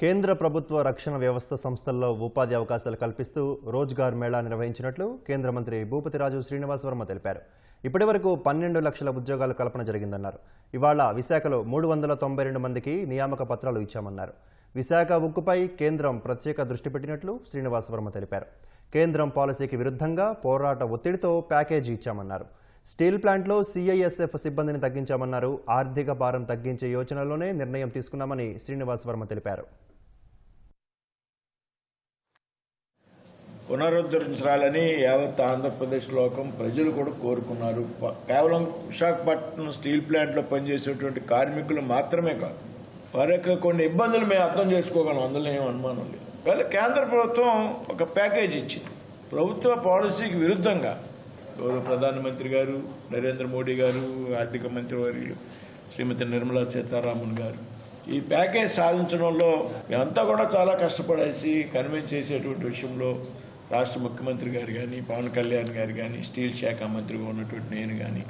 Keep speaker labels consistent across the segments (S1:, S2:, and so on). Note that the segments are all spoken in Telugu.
S1: కేంద్ర ప్రభుత్వ రక్షణ వ్యవస్థ సంస్థల్లో ఉపాధి అవకాశాలు కల్పిస్తూ రోజ్గార్ మేళా నిర్వహించినట్లు కేంద్ర మంత్రి భూపతిరాజు శ్రీనివాస్ వర్మ తెలిపారు. ఇప్పటివరకు 12 లక్షల ఉద్యోగాల కల్పన జరిగిందన్నారు. ఇవాళ విశాఖలో 392 మందికి నియామక పత్రాలు ఇచ్చామన్నారు. విశాఖ ఉక్కుపై కేంద్రం ప్రత్యేక దృష్టి పెట్టినట్లు శ్రీనివాస్ వర్మ తెలిపారు. కేంద్రం పాలసీకి విరుద్ధంగా పోరాట ఒత్తిడితో ప్యాకేజీ ఇచ్చామన్నారు. స్టీల్ ప్లాంట్లో సిఐఎస్ఎఫ్ సిబ్బందిని తగ్గించామన్నారు. ఆర్థిక భారం తగ్గించే యోచనలోనే నిర్ణయం తీసుకున్నామని శ్రీనివాస్ వర్మ తెలిపారు.
S2: పునరుద్ధరించాలని యావత్ ఆంధ్రప్రదేశ్ లోకం ప్రజలు కూడా కోరుకున్నారు. కేవలం విశాఖపట్నం స్టీల్ ప్లాంట్లో పనిచేసేటువంటి కార్మికులు మాత్రమే కాదు, వారి యొక్క కొన్ని ఇబ్బందులు మేము అర్థం చేసుకోగలం, అందులో ఏం అనుమానం లేదు. కానీ కేంద్ర ప్రభుత్వం ఒక ప్యాకేజ్ ఇచ్చింది. ప్రభుత్వ పాలసీకి విరుద్ధంగా గౌరవ ప్రధానమంత్రి గారు నరేంద్ర మోడీ గారు, ఆర్థిక మంత్రి వర్యులు శ్రీమతి నిర్మలా సీతారామన్ గారు ఈ ప్యాకేజ్ సాధించడంలో మేమంతా కూడా చాలా కష్టపడేసి కన్విన్స్ చేసేటువంటి విషయంలో రాష్ట్ర ముఖ్యమంత్రి గారు కానీ, పవన్ కళ్యాణ్ గారు కానీ, స్టీల్ శాఖ మంత్రిగా ఉన్నటువంటి నేను కానీ,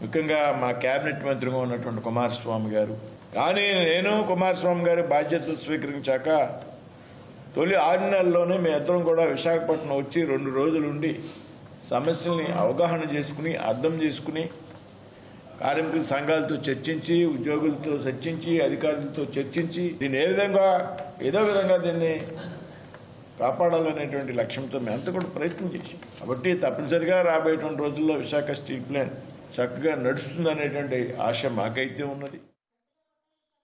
S2: ముఖ్యంగా మా కేబినెట్ మంత్రిగా ఉన్నటువంటి కుమారస్వామి గారు కానీ, నేను కుమారస్వామి గారి బాధ్యతలు స్వీకరించాక తొలి 6 నెలల్లోనే మేమిద్దరం కూడా విశాఖపట్నం వచ్చి 2 రోజులు ఉండి సమస్యల్ని అవగాహన చేసుకుని, అర్థం చేసుకుని, కార్మిక సంఘాలతో చర్చించి, ఉద్యోగులతో చర్చించి, అధికారులతో చర్చించి దీన్ని ఏదో విధంగా దీన్ని కాపాడాలనేటువంటి లక్ష్యంతో మేమంతా కూడా ప్రయత్నం చేసాం. కాబట్టి తప్పనిసరిగా రాబోయేటువంటి రోజుల్లో విశాఖ స్టీల్ ప్లాంట్ చక్కగా నడుస్తుందనేటువంటి ఆశ మాకైతే ఉన్నది.